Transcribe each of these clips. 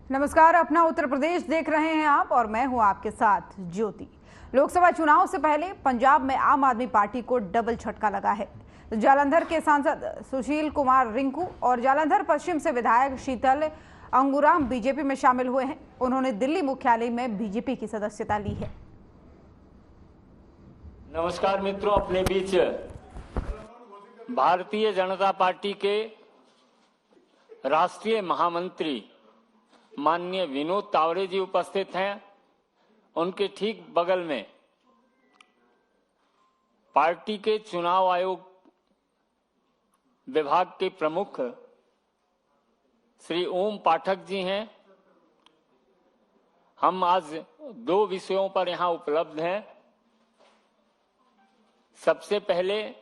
नमस्कार, अपना उत्तर प्रदेश देख रहे हैं आप और मैं हूं आपके साथ ज्योति। लोकसभा चुनाव से पहले पंजाब में आम आदमी पार्टी को डबल झटका लगा है। जालंधर के सांसद सुशील कुमार रिंकू और जालंधर पश्चिम से विधायक शीतल अंगुराम बीजेपी में शामिल हुए हैं। उन्होंने दिल्ली मुख्यालय में बीजेपी की सदस्यता ली है। नमस्कार मित्रों, अपने बीच भारतीय जनता पार्टी के राष्ट्रीय महामंत्री माननीय विनोद तावरे जी उपस्थित हैं। उनके ठीक बगल में पार्टी के चुनाव आयोग विभाग के प्रमुख श्री ओम पाठक जी हैं। हम आज दो विषयों पर यहां उपलब्ध हैं। सबसे पहले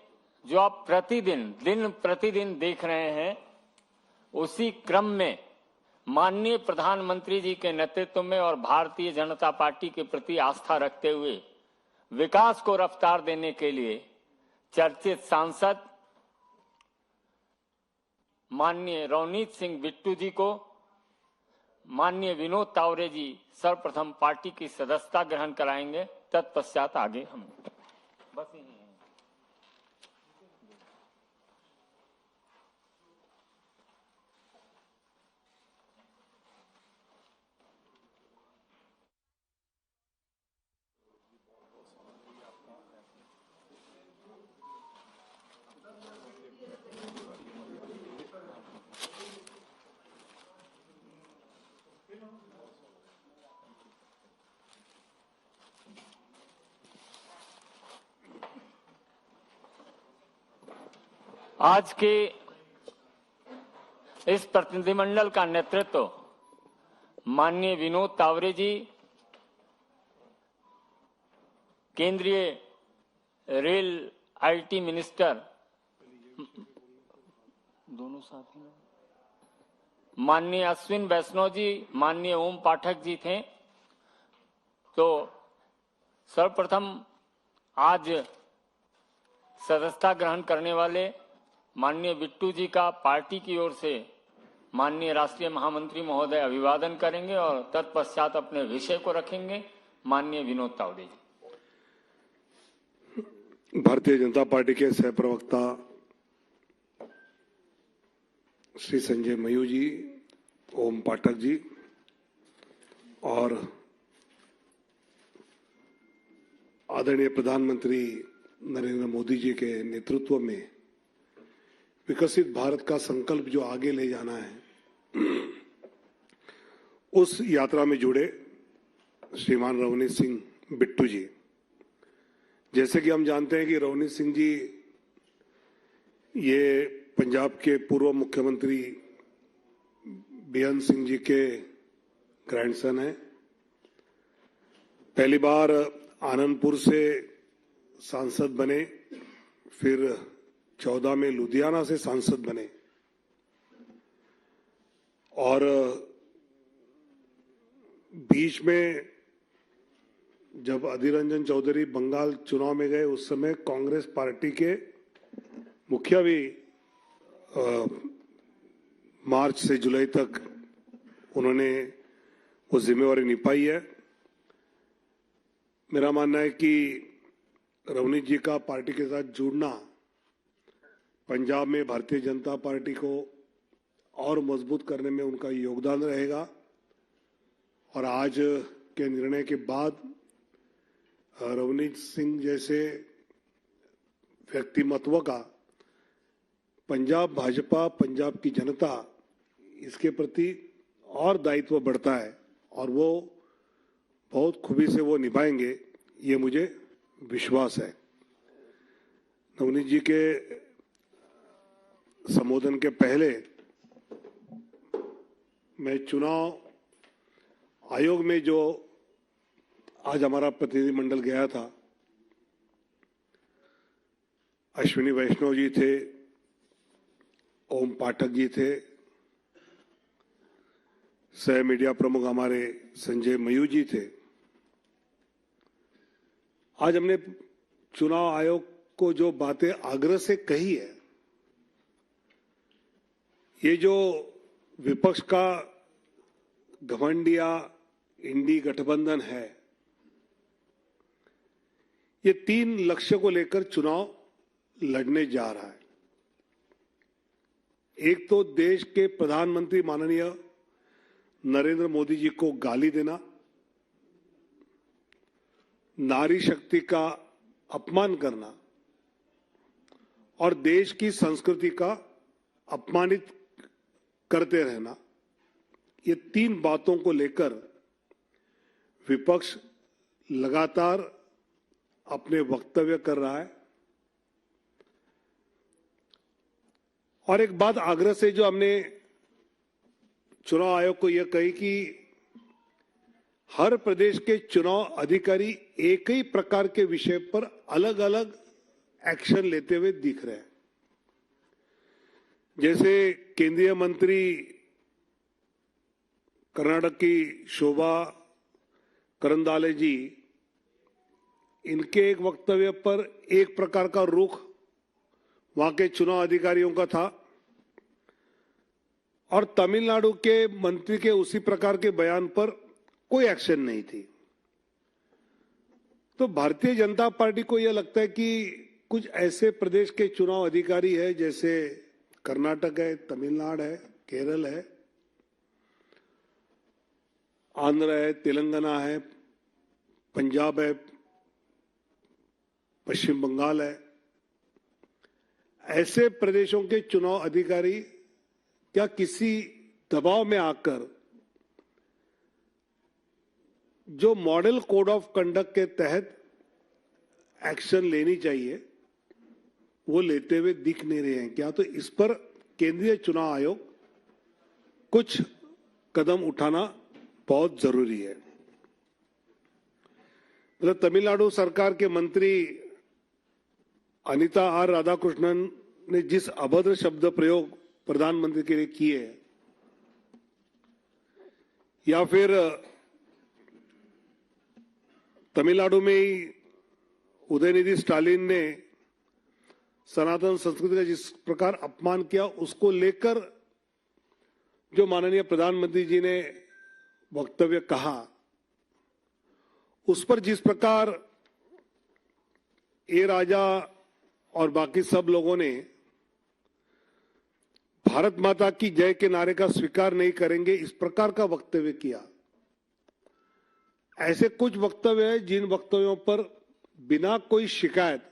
जो आप दिन प्रतिदिन देख रहे हैं, उसी क्रम में माननीय प्रधानमंत्री जी के नेतृत्व में और भारतीय जनता पार्टी के प्रति आस्था रखते हुए विकास को रफ्तार देने के लिए चर्चित सांसद माननीय रवनीत सिंह बिट्टू जी को माननीय विनोद तावरे जी सर्वप्रथम पार्टी की सदस्यता ग्रहण कराएंगे। तत्पश्चात आगे हम बस यही हैं। आज के इस प्रतिनिधिमंडल का नेतृत्व माननीय विनोद तावरे जी, केंद्रीय रेल आईटी मिनिस्टर दोनों साथी में माननीय अश्विन वैष्णव जी, माननीय ओम पाठक जी थे। तो सर्वप्रथम आज सदस्यता ग्रहण करने वाले माननीय बिट्टू जी का पार्टी की ओर से माननीय राष्ट्रीय महामंत्री महोदय अभिवादन करेंगे और तत्पश्चात अपने विषय को रखेंगे माननीय विनोद तावरे जी। भारतीय जनता पार्टी के सह प्रवक्ता श्री संजय मयूर जी, ओम पाठक जी और आदरणीय प्रधानमंत्री नरेंद्र मोदी जी के नेतृत्व में विकसित भारत का संकल्प जो आगे ले जाना है, उस यात्रा में जुड़े श्रीमान रवनीत सिंह बिट्टू जी। जैसे कि हम जानते हैं कि रवनीत सिंह जी ये पंजाब के पूर्व मुख्यमंत्री बेअंत सिंह जी के ग्रैंडसन हैं। पहली बार आनंदपुर से सांसद बने, फिर 14 में लुधियाना से सांसद बने और बीच में जब अधीर रंजन चौधरी बंगाल चुनाव में गए, उस समय कांग्रेस पार्टी के मुखिया भी मार्च से जुलाई तक उन्होंने वो जिम्मेवारी निभाई है। मेरा मानना है कि रवनीत जी का पार्टी के साथ जुड़ना पंजाब में भारतीय जनता पार्टी को और मजबूत करने में उनका योगदान रहेगा और आज के निर्णय के बाद रवनीत सिंह जैसे व्यक्तिमत्व का पंजाब भाजपा, पंजाब की जनता इसके प्रति और दायित्व बढ़ता है और वो बहुत खूबी से वो निभाएंगे, ये मुझे विश्वास है। रवनीत जी के संबोधन के पहले मैं चुनाव आयोग में जो आज हमारा प्रतिनिधिमंडल गया था, अश्विनी वैष्णव जी थे, ओम पाठक जी थे, सह मीडिया प्रमुख हमारे संजय मयूर जी थे। आज हमने चुनाव आयोग को जो बातें आग्रह से कही है, ये जो विपक्ष का घमंडिया इंडी गठबंधन है, ये 3 लक्ष्य को लेकर चुनाव लड़ने जा रहा है। एक तो देश के प्रधानमंत्री माननीय नरेंद्र मोदी जी को गाली देना, नारी शक्ति का अपमान करना और देश की संस्कृति का अपमानित करते रहना, ये 3 बातों को लेकर विपक्ष लगातार अपने वक्तव्य कर रहा है। और एक बात आग्रह से जो हमने चुनाव आयोग को यह कही कि हर प्रदेश के चुनाव अधिकारी एक ही प्रकार के विषय पर अलग अलग एक्शन लेते हुए दिख रहे हैं। जैसे केंद्रीय मंत्री कर्नाटक की शोभा करंदाले जी, इनके एक वक्तव्य पर एक प्रकार का रुख वहां के चुनाव अधिकारियों का था और तमिलनाडु के मंत्री के उसी प्रकार के बयान पर कोई एक्शन नहीं थी। तो भारतीय जनता पार्टी को यह लगता है कि कुछ ऐसे प्रदेश के चुनाव अधिकारी है, जैसे कर्नाटक है, तमिलनाडु है, केरल है, आंध्र है, तेलंगाना है, पंजाब है, पश्चिम बंगाल है, ऐसे प्रदेशों के चुनाव अधिकारी क्या किसी दबाव में आकर जो मॉडल कोड ऑफ कंडक्ट के तहत एक्शन लेनी चाहिए वो लेते हुए दिख नहीं रहे हैं क्या? तो इस पर केंद्रीय चुनाव आयोग कुछ कदम उठाना बहुत जरूरी है। मतलब तमिलनाडु सरकार के मंत्री अनिता आर राधाकृष्णन ने जिस अभद्र शब्द प्रयोग प्रधानमंत्री के लिए किए, या फिर तमिलनाडु में ही उदयनिधि स्टालिन ने सनातन संस्कृति का जिस प्रकार अपमान किया, उसको लेकर जो माननीय प्रधानमंत्री जी ने वक्तव्य कहा, उस पर जिस प्रकार ए राजा और बाकी सब लोगों ने भारत माता की जय के नारे का स्वीकार नहीं करेंगे, इस प्रकार का वक्तव्य किया। ऐसे कुछ वक्तव्य हैं जिन वक्तव्यों पर बिना कोई शिकायत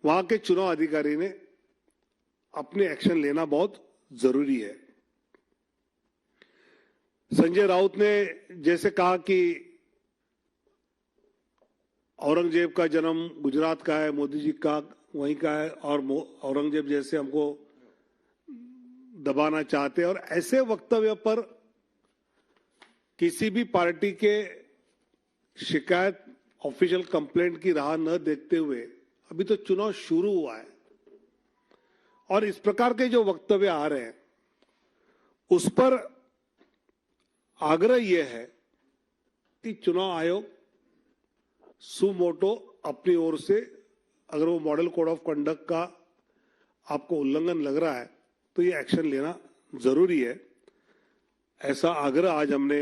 वहां के चुनाव अधिकारी ने अपने एक्शन लेना बहुत जरूरी है। संजय राउत ने जैसे कहा कि औरंगजेब का जन्म गुजरात का है, मोदी जी का वहीं का है, और औरंगजेब जैसे हमको दबाना चाहते हैं, और ऐसे वक्तव्य पर किसी भी पार्टी के शिकायत ऑफिशियल कंप्लेंट की राह न देखते हुए अभी तो चुनाव शुरू हुआ है और इस प्रकार के जो वक्तव्य आ रहे हैं उस पर आग्रह यह है कि चुनाव आयोग सुमोटो अपनी ओर से, अगर वो मॉडल कोड ऑफ कंडक्ट का आपको उल्लंघन लग रहा है तो ये एक्शन लेना जरूरी है। ऐसा आग्रह आज हमने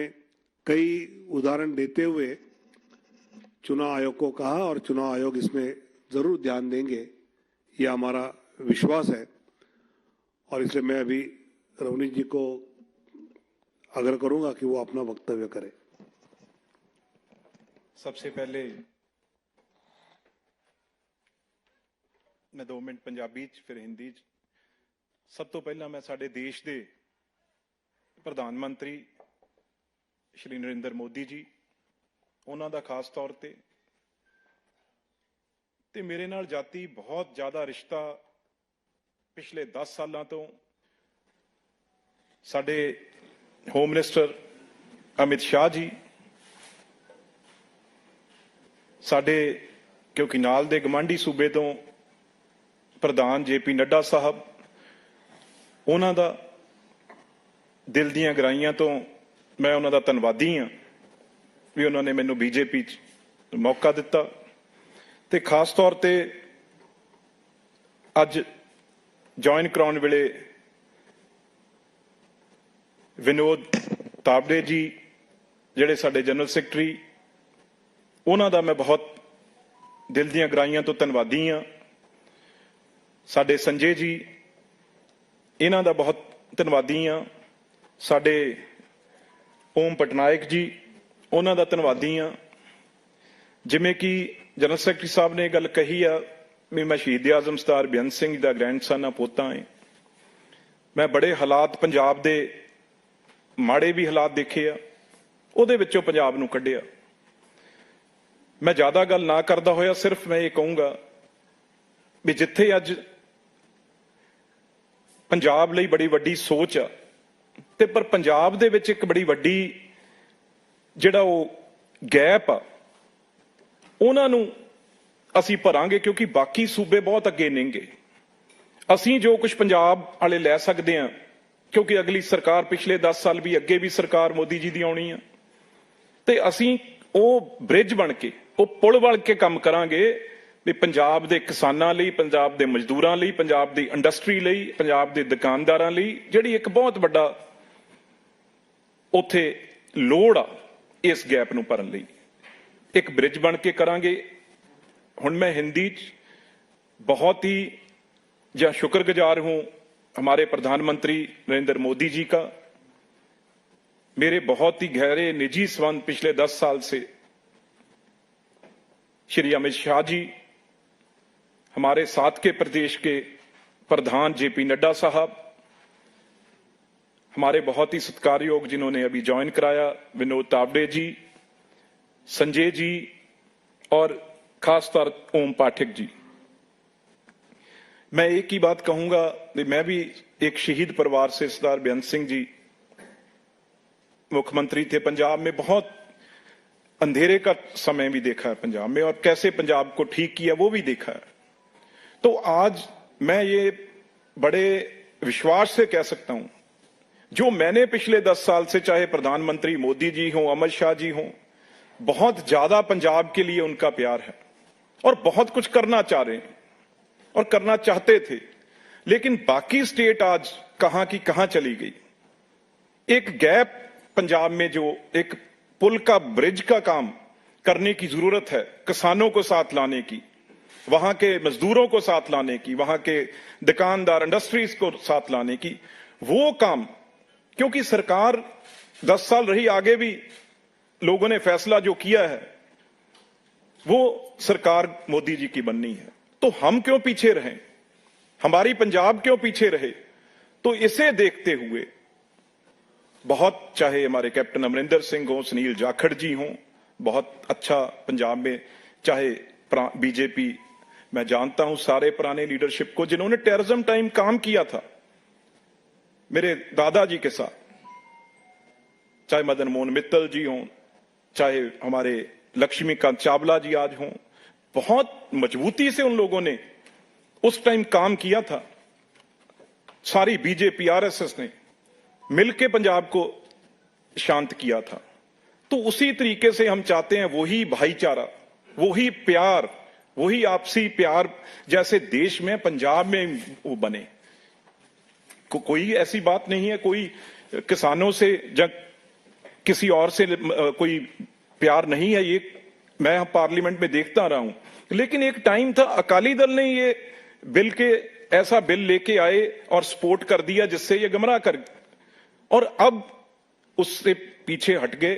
कई उदाहरण देते हुए चुनाव आयोग को कहा और चुनाव आयोग इसमें जरूर ध्यान देंगे, यह हमारा विश्वास है। और इसलिए मैं अभी रवनीत जी को आग्रह करूंगा कि वो अपना वक्तव्य करें। सबसे पहले मैं 2 मिनट पंजाबी च फिर हिंदी च। सब तो पहला मैं साडे देश दे प्रधानमंत्री श्री नरेंद्र मोदी जी, उन्हां दा खास तौर ते मेरे नाल जाती बहुत ज्यादा रिश्ता पिछले 10 सालों तो साडे होम मिनिस्टर अमित शाह जी, साडे क्योंकि नाल दे गवांढी सूबे तो प्रधान JP नड्डा साहब, उन्हां दा दिल दीआं गहराइयां तो मैं उन्हां दा धन्नवादी हाँ भी उन्होंने मैनू BJP च मौका दिता। ते खास तौर ते अज ज्वाइन कराउण वेले विनोद तावड़े जी ਜਿਹੜੇ ਸਾਡੇ ਜਨਰਲ ਸੈਕਟਰੀ, ਉਹਨਾਂ ਦਾ ਮੈਂ ਬਹੁਤ ਦਿਲ ਦੀਆਂ ਗਹਿਰਾਈਆਂ ਤੋਂ ਧੰਨਵਾਦੀ ਹਾਂ। ਸਾਡੇ ਸੰਜੇ ਜੀ, ਇਹਨਾਂ ਦਾ ਬਹੁਤ ਧੰਨਵਾਦੀ ਹਾਂ। ਸਾਡੇ ਓਮ ਪਟਨਾਇਕ ਜੀ, ਉਹਨਾਂ ਦਾ ਧੰਨਵਾਦੀ ਹਾਂ। ਜਿਵੇਂ ਕਿ ਜਨਰਲ ਸੈਕਟਰੀ ਸਾਹਿਬ ਨੇ ਇਹ ਗੱਲ ਕਹੀ ਆ ਵੀ ਮੈਂ ਸ਼ਹੀਦ ਆਜ਼ਮ ਸਰਦਾਰ ਬੇਅੰਤ ਸਿੰਘ ਦਾ ਗ੍ਰੈਂਡਸਨ ਆ, ਪੋਤਾ ਹਾਂ। ਮੈਂ ਬੜੇ ਹਾਲਾਤ ਪੰਜਾਬ ਦੇ ਮਾੜੇ ਵੀ ਹਾਲਾਤ ਦੇਖੇ ਆ, ਉਹਦੇ ਵਿੱਚੋਂ ਪੰਜਾਬ ਨੂੰ ਕੱਢਿਆ। ਮੈਂ ਜ਼ਿਆਦਾ ਗੱਲ ਨਾ ਕਰਦਾ ਹੋਇਆ ਸਿਰਫ ਮੈਂ ਇਹ ਕਹੂੰਗਾ ਵੀ ਜਿੱਥੇ ਅੱਜ ਪੰਜਾਬ ਲਈ ਬੜੀ ਵੱਡੀ ਸੋਚ ਆ, ਤੇ ਪਰ ਪੰਜਾਬ ਦੇ ਵਿੱਚ ਇੱਕ ਬੜੀ ਵੱਡੀ ਜਿਹੜਾ ਉਹ ਗੈਪ ਆ, ਉਹਨਾਂ ਨੂੰ ਅਸੀਂ ਭਰਾਂਗੇ, ਕਿਉਂਕਿ ਬਾਕੀ ਸੂਬੇ ਬਹੁਤ ਅੱਗੇ ਨੇਗੇ। ਅਸੀਂ ਜੋ ਕੁਝ ਪੰਜਾਬ ਵਾਲੇ ਲੈ ਸਕਦੇ ਹਾਂ, ਕਿਉਂਕਿ ਅਗਲੀ ਸਰਕਾਰ ਪਿਛਲੇ 10 ਸਾਲ ਵੀ ਅੱਗੇ ਵੀ ਸਰਕਾਰ ਮੋਦੀ ਜੀ ਦੀ ਆਉਣੀ ਆ, ਤੇ ਅਸੀਂ ਉਹ ਬ੍ਰਿਜ ਬਣ ਕੇ, ਉਹ ਪੁਲ ਬਣ ਕੇ ਕੰਮ ਕਰਾਂਗੇ ਵੀ ਪੰਜਾਬ ਦੇ ਕਿਸਾਨਾਂ ਲਈ, ਪੰਜਾਬ ਦੇ ਮਜ਼ਦੂਰਾਂ ਲਈ, ਪੰਜਾਬ ਦੀ ਇੰਡਸਟਰੀ ਲਈ, ਪੰਜਾਬ ਦੇ ਦੁਕਾਨਦਾਰਾਂ ਲਈ ਜਿਹੜੀ ਇੱਕ ਬਹੁਤ ਵੱਡਾ ਉੱਥੇ ਲੋੜ ਆ, ਇਸ ਗੈਪ ਨੂੰ ਭਰਨ ਲਈ ਇੱਕ ਬ੍ਰਿਜ ਬਣ ਕੇ ਕਰਾਂਗੇ। ਹੁਣ मैं हिंदी बहुत ही जहाँ शुक्रगुजार हूं हमारे प्रधानमंत्री नरेंद्र मोदी जी का। मेरे बहुत ही गहरे निजी संबंध पिछले 10 साल से श्री अमित शाह जी, हमारे साथ के प्रदेश के प्रधान जेपी नड्डा साहब, हमारे बहुत ही सत्कारयोग जिन्होंने अभी ज्वाइन कराया विनोद तावड़े जी, संजय जी और खासतौर ओम पाठक जी। मैं एक ही बात कहूंगा कि मैं भी एक शहीद परिवार से, सरदार बेअंत सिंह जी मुख्यमंत्री थे पंजाब में, बहुत अंधेरे का समय भी देखा है पंजाब में, और कैसे पंजाब को ठीक किया वो भी देखा है। तो आज मैं ये बड़े विश्वास से कह सकता हूं, जो मैंने पिछले 10 साल से, चाहे प्रधानमंत्री मोदी जी हों, अमित शाह जी हों, बहुत ज्यादा पंजाब के लिए उनका प्यार है और बहुत कुछ करना चाह रहे हैं और करना चाहते थे, लेकिन बाकी स्टेट आज कहां की कहां चली गई। एक गैप पंजाब में, जो एक पुल का, ब्रिज का काम करने की जरूरत है, किसानों को साथ लाने की, वहां के मजदूरों को साथ लाने की, वहां के दुकानदार इंडस्ट्रीज को साथ लाने की, वो काम, क्योंकि सरकार 10 साल रही, आगे भी लोगों ने फैसला जो किया है वो सरकार मोदी जी की बननी है। तो हम क्यों पीछे रहें, हमारी पंजाब क्यों पीछे रहे? तो इसे देखते हुए बहुत, चाहे हमारे कैप्टन अमरिंदर सिंह हो, सुनील जाखड़ जी हों, बहुत अच्छा पंजाब में, चाहे बीजेपी, मैं जानता हूं सारे पुराने लीडरशिप को जिन्होंने टेररिज्म टाइम काम किया था मेरे दादाजी के साथ, चाहे मदन मोहन मित्तल जी हों, चाहे हमारे लक्ष्मीकांत चावला जी आज हों, बहुत मजबूती से उन लोगों ने उस टाइम काम किया था। सारी बीजेपी, आरएसएस ने मिलकर पंजाब को शांत किया था। तो उसी तरीके से हम चाहते हैं वही भाईचारा, वही प्यार, वही आपसी प्यार जैसे देश में, पंजाब में वो बने। कोई ऐसी बात नहीं है, कोई किसानों से जब किसी और से कोई प्यार नहीं है, ये मैं पार्लियामेंट में देखता रहा हूं। लेकिन एक टाइम था, अकाली दल ने ये बिल के, ऐसा बिल लेके आए और सपोर्ट कर दिया जिससे ये गुमराह कर, और अब उससे पीछे हट गए।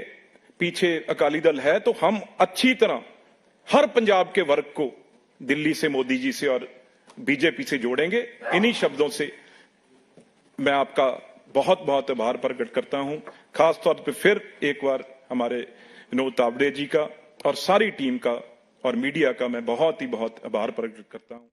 पीछे अकाली दल है, तो हम अच्छी तरह हर पंजाब के वर्ग को दिल्ली से, मोदी जी से और बीजेपी से जोड़ेंगे। इन्हीं शब्दों से मैं आपका बहुत बहुत आभार प्रकट करता हूं। खासतौर पर फिर एक बार हमारे विनोद तावड़े जी का और सारी टीम का और मीडिया का मैं बहुत आभार प्रकट करता हूं।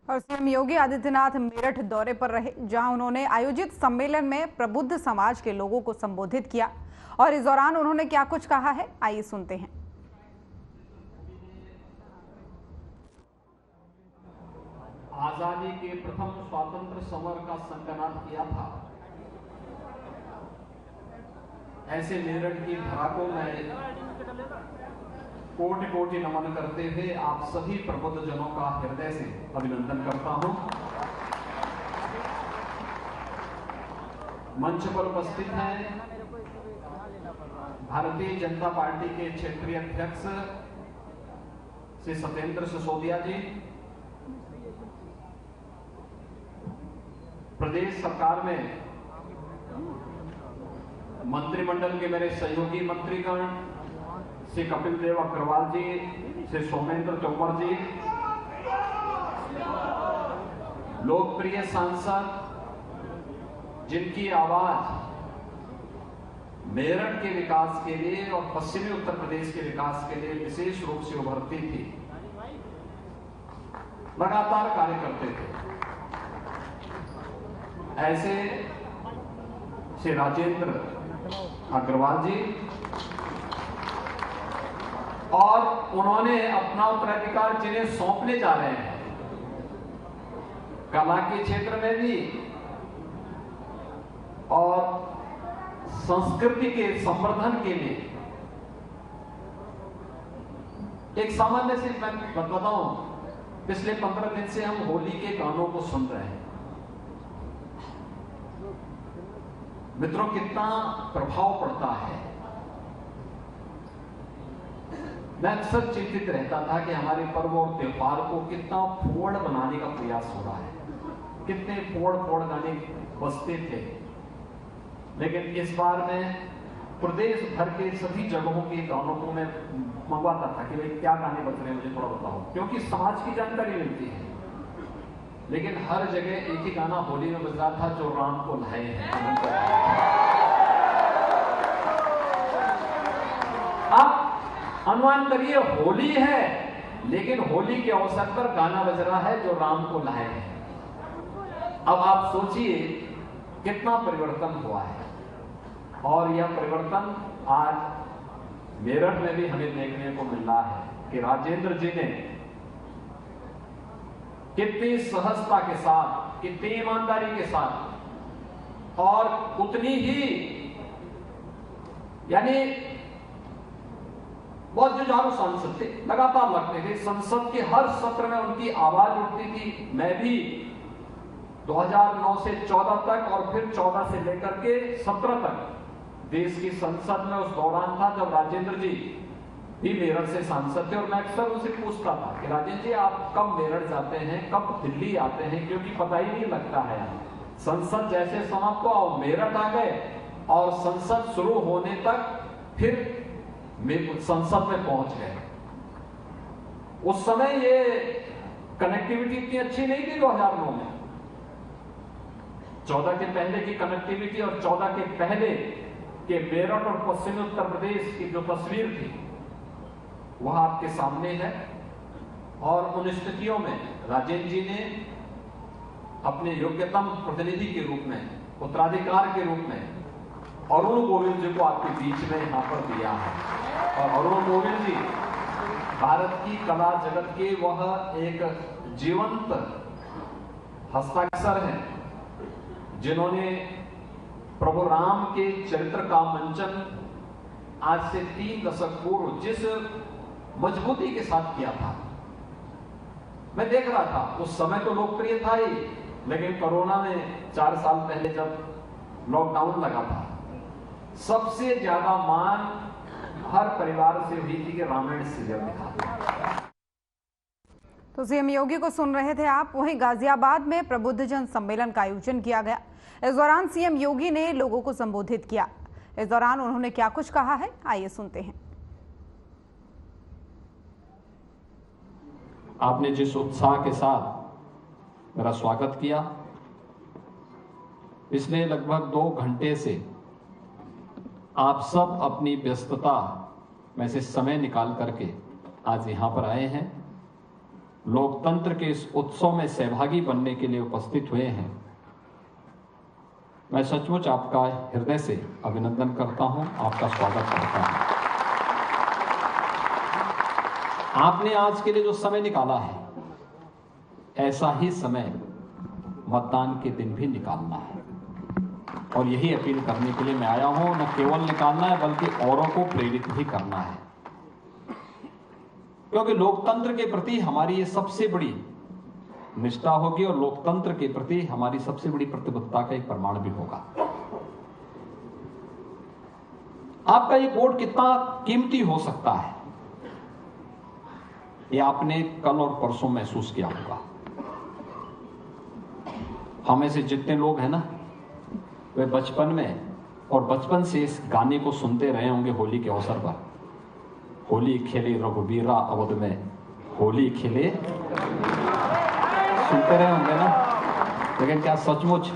और सीएम योगी आदित्यनाथ मेरठ दौरे पर रहे, जहां उन्होंने आयोजित सम्मेलन में प्रबुद्ध समाज के लोगों को संबोधित किया, और इस दौरान उन्होंने क्या कुछ कहा है, आइए सुनते हैं। आजादी के प्रथम स्वातंत्र समर का संकलन किया था, ऐसे मेरठ की धरा को मैं कोटि कोटि नमन करते हुए आप सभी प्रबुद्ध जनों का हृदय से अभिनंदन करता हूं। मंच पर उपस्थित हैं भारतीय जनता पार्टी के क्षेत्रीय अध्यक्ष श्री सत्येंद्र सिसोदिया जी, प्रदेश सरकार में मंत्रिमंडल के मेरे सहयोगी मंत्रीगण श्री कपिल देव अग्रवाल जी, श्री सोमेंद्र तोमर जी, लोकप्रिय सांसद जिनकी आवाज मेरठ के विकास के लिए और पश्चिमी उत्तर प्रदेश के विकास के लिए विशेष रूप से उभरती थी, लगातार कार्य करते थे, ऐसे श्री राजेंद्र अग्रवाल जी, और उन्होंने अपना उत्तराधिकार जिन्हें सौंपने जा रहे हैं कला के क्षेत्र में भी और संस्कृति के संवर्धन के लिए। एक सामान्य सी मैं बताऊं, पिछले 15 दिन से हम होली के गानों को सुन रहे हैं। मित्रों, कितना प्रभाव पड़ता है। मैं अक्सर चिंतित रहता था कि हमारे पर्व और त्योहार को कितना फोड़ बनाने का प्रयास हो रहा है, कितने फोड़ गाने बजते थे, लेकिन इस बार मैं प्रदेश भर के सभी जगहों के गानों को मैं मंगवाता था कि भाई क्या गाने बज रहे हैं, मुझे थोड़ा बताओ, क्योंकि समाज की जानकारी मिलती है। लेकिन हर जगह एक ही गाना होली में बज रहा था, जो राम को लाए हैं। अब अनुमान करिए, होली है लेकिन होली के अवसर पर गाना बज रहा है जो राम को लाए हैं। अब आप सोचिए कितना परिवर्तन हुआ है, और यह परिवर्तन आज मेरठ में भी हमें देखने को मिल रहा है कि राजेंद्र जी ने कितनी सहजता के साथ, कितनी ईमानदारी के साथ और उतनी ही यानी बहुत जुझारू सांसद थे, लगातार लगते थे। संसद के हर सत्र में उनकी आवाज उठती थी। मैं भी 2009 से 14 तक और फिर 14 से लेकर के 17 तक देश की संसद में उस दौरान था जब राजेंद्र जी भी मेरठ से सांसद थे, और मैं अक्सर उनसे पूछता था कि राजेंद्र जी आप कब मेरठ जाते हैं, कब दिल्ली आते हैं, क्योंकि पता ही नहीं लगता है। संसद जैसे समाप्त हुआ और मेरठ आ गए, और संसद शुरू होने तक फिर संसद में पहुंच गए। उस समय ये कनेक्टिविटी इतनी अच्छी नहीं थी 2009 में। 14 के पहले की कनेक्टिविटी और 14 के पहले के मेरठ और पश्चिमी उत्तर प्रदेश की जो तस्वीर थी वह आपके सामने है। और उन स्थितियों में राजेंद्र जी ने अपने योग्यतम प्रतिनिधि के रूप में, उत्तराधिकार के रूप में अरुण गोविल जी को आपके बीच में यहां पर दिया है। और अरुण गोविल जी भारत की कला जगत के वह एक जीवंत हस्ताक्षर हैं जिन्होंने प्रभु राम के चरित्र का मंचन आज से 3 दशक पूर्व जिस मजबूती के साथ किया था। मैं देख रहा था, उस समय तो लोकप्रिय था ही, लेकिन कोरोना में 4 साल पहले जब लॉकडाउन लगा था, सबसे ज्यादा मांग हर परिवार से हुई थी कि रामायण सीरियल दिखा। तो सीएम योगी को सुन रहे थे आप। वहीं गाजियाबाद में प्रबुद्धजन सम्मेलन का आयोजन किया गया। इस दौरान सीएम योगी ने लोगों को संबोधित किया। इस दौरान उन्होंने क्या कुछ कहा है, आइए सुनते हैं। आपने जिस उत्साह के साथ मेरा स्वागत किया, पिछले लगभग 2 घंटे से आप सब अपनी व्यस्तता में से समय निकाल करके आज यहां पर आए हैं, लोकतंत्र के इस उत्सव में सहभागी बनने के लिए उपस्थित हुए हैं। मैं सचमुच आपका हृदय से अभिनंदन करता हूं, आपका स्वागत करता हूं। आपने आज के लिए जो समय निकाला है, ऐसा ही समय मतदान के दिन भी निकालना है, और यही अपील करने के लिए मैं आया हूं। न केवल निकालना है बल्कि औरों को प्रेरित भी करना है, क्योंकि लोकतंत्र के प्रति हमारी ये सबसे बड़ी निष्ठा होगी और लोकतंत्र के प्रति हमारी सबसे बड़ी प्रतिबद्धता का एक प्रमाण भी होगा। आपका ये वोट कितना कीमती हो सकता है, ये आपने कल और परसों महसूस किया होगा। हमें से जितने लोग हैं ना, वे बचपन में और बचपन से इस गाने को सुनते रहे होंगे होली के अवसर पर। होली खेले रघुबीरा अवध में, होली खेले, सुनते रहे होंगे ना। लेकिन क्या सचमुच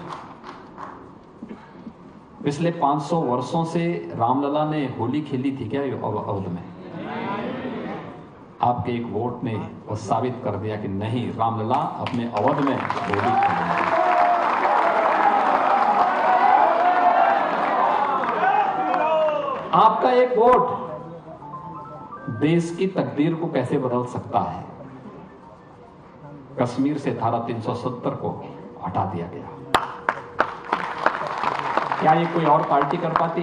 पिछले 500 वर्षों से रामलला ने होली खेली थी क्या अवध में? आपके एक वोट ने वो साबित कर दिया कि नहीं, रामलला अपने अवध में होली खेली। आपका एक वोट देश की तकदीर को कैसे बदल सकता है। कश्मीर से धारा 370 को हटा दिया गया। क्या ये कोई और पार्टी कर पाती?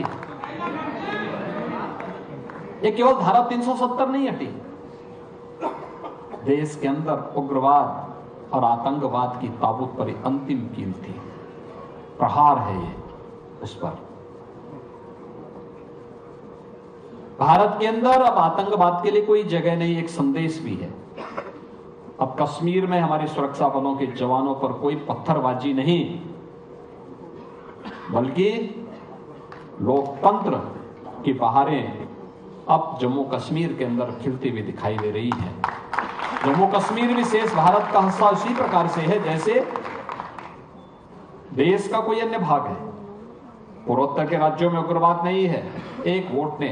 ये केवल धारा 370 नहीं हटी, देश के अंदर उग्रवाद और आतंकवाद की ताबूत पर अंतिम कील थी। प्रहार है ये उस पर। भारत के अंदर अब आतंकवाद के लिए कोई जगह नहीं, एक संदेश भी है। अब कश्मीर में हमारे सुरक्षा बलों के जवानों पर कोई पत्थरबाजी नहीं, बल्कि लोकतंत्र की बहारें अब जम्मू कश्मीर के अंदर खिलती हुई दिखाई दे रही है। जम्मू कश्मीर भी शेष भारत का हिस्सा उसी प्रकार से है जैसे देश का कोई अन्य भाग है। पूर्वोत्तर के राज्यों में उग्रवाद नहीं है। एक वोट ने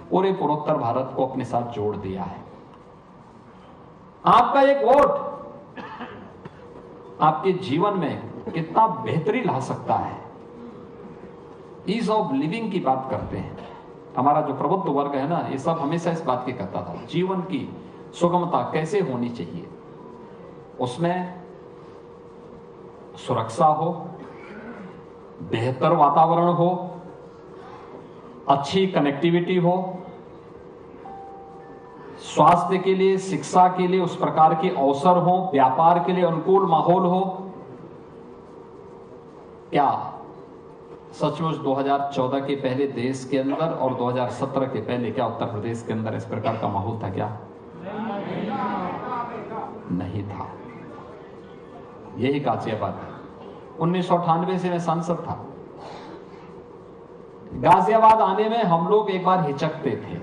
पूरे पूर्वोत्तर भारत को अपने साथ जोड़ दिया है। आपका एक वोट आपके जीवन में कितना बेहतरी ला सकता है। ईज ऑफ लिविंग की बात करते हैं। हमारा जो प्रबुद्ध वर्ग है ना, ये सब हमेशा इस बात की कहता था, जीवन की सुगमता कैसे होनी चाहिए। उसमें सुरक्षा हो, बेहतर वातावरण हो, अच्छी कनेक्टिविटी हो, स्वास्थ्य के लिए, शिक्षा के लिए उस प्रकार के अवसर हो, व्यापार के लिए अनुकूल माहौल हो। क्या सचमुच 2014 के पहले देश के अंदर और 2017 के पहले क्या उत्तर प्रदेश के अंदर इस प्रकार का माहौल था? क्या नहीं था। यही गाजियाबाद है। 1998 से मैं सांसद था। गाजियाबाद आने में हम लोग एक बार हिचकते थे,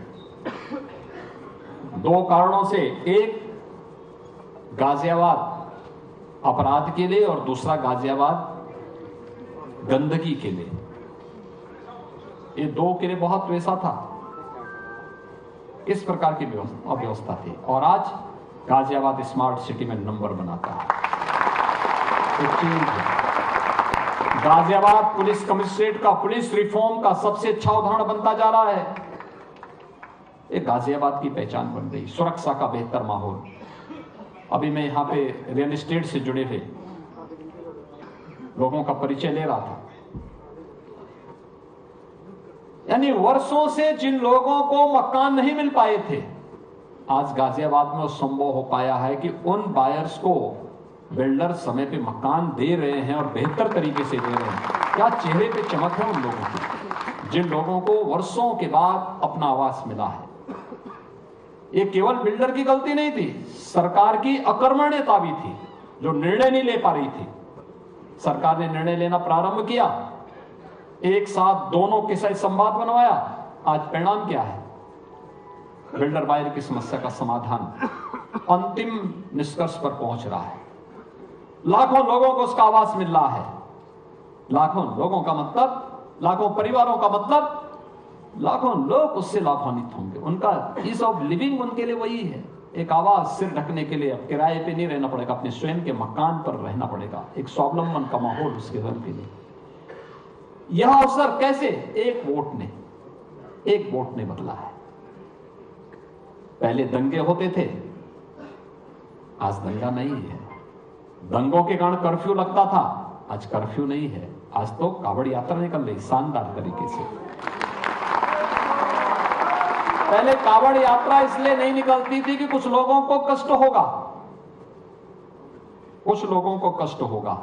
दो कारणों से। एक, गाजियाबाद अपराध के लिए और दूसरा गाजियाबाद गंदगी के लिए। ये दो के लिए बहुत वैसा था। इस प्रकार की अव्यवस्था थी और आज गाजियाबाद स्मार्ट सिटी में नंबर बनाता है। तो चेंज है। गाजियाबाद पुलिस कमिश्नरेट का, पुलिस रिफॉर्म का सबसे अच्छा उदाहरण बनता जा रहा है। एक गाजियाबाद की पहचान बन गई। सुरक्षा का बेहतर माहौल। अभी मैं यहां पे रियल एस्टेट से जुड़े हुए लोगों का परिचय ले रहा था। यानी वर्षों से जिन लोगों को मकान नहीं मिल पाए थे, आज गाजियाबाद में संभव हो पाया है कि उन बायर्स को बिल्डर समय पे मकान दे रहे हैं और बेहतर तरीके से दे रहे हैं। क्या चेहरे पे चमक है उन लोगों की, जिन लोगों को वर्षों के बाद अपना आवास मिला है। ये केवल बिल्डर की गलती नहीं थी, सरकार की अकर्मण्यता भी थी, जो निर्णय नहीं ले पा रही थी। सरकार ने निर्णय लेना प्रारंभ किया, एक साथ दोनों के साथ संवाद बनवाया। आज परिणाम क्या है? बिल्डर बायर की समस्या का समाधान अंतिम निष्कर्ष पर पहुंच रहा है। लाखों लोगों को उसका आवास मिल रहा है। लाखों लोगों का मतलब, लाखों परिवारों का मतलब, लाखों लोग उससे लाभान्वित होंगे। उनका ईज ऑफ लिविंग उनके लिए वही है, एक आवास, सिर ढकने के लिए। अब किराए पे नहीं रहना पड़ेगा, अपने स्वयं के मकान पर रहना पड़ेगा। एक स्वावलंबन का माहौल उसके घर के लिए। यह अवसर कैसे? एक वोट ने बदला है। पहले दंगे होते थे, आज दंगा नहीं है। दंगों के कारण कर्फ्यू लगता था, आज कर्फ्यू नहीं है। आज तो कावड़ यात्रा निकल रही शानदार तरीके से। पहले कावड़ यात्रा इसलिए नहीं निकलती थी कि कुछ लोगों को कष्ट होगा, कुछ लोगों को कष्ट होगा।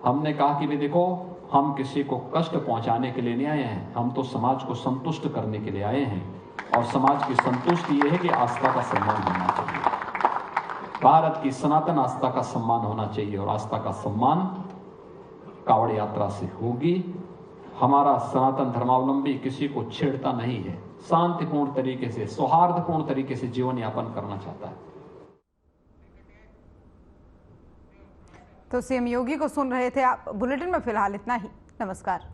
हमने कहा कि भी देखो, हम किसी को कष्ट पहुंचाने के लिए नहीं आए हैं, हम तो समाज को संतुष्ट करने के लिए आए हैं। और समाज की संतुष्टि यह है कि आस्था का सम्मान होना चाहिए, भारत की सनातन आस्था का सम्मान होना चाहिए, और आस्था का सम्मान कावड़ यात्रा से होगी। हमारा सनातन धर्मावलंबी किसी को छेड़ता नहीं है, शांतिपूर्ण तरीके से, सौहार्दपूर्ण तरीके से जीवन यापन करना चाहता है। तो सीएम योगी को सुन रहे थे आप। बुलेटिन में फिलहाल इतना ही। नमस्कार।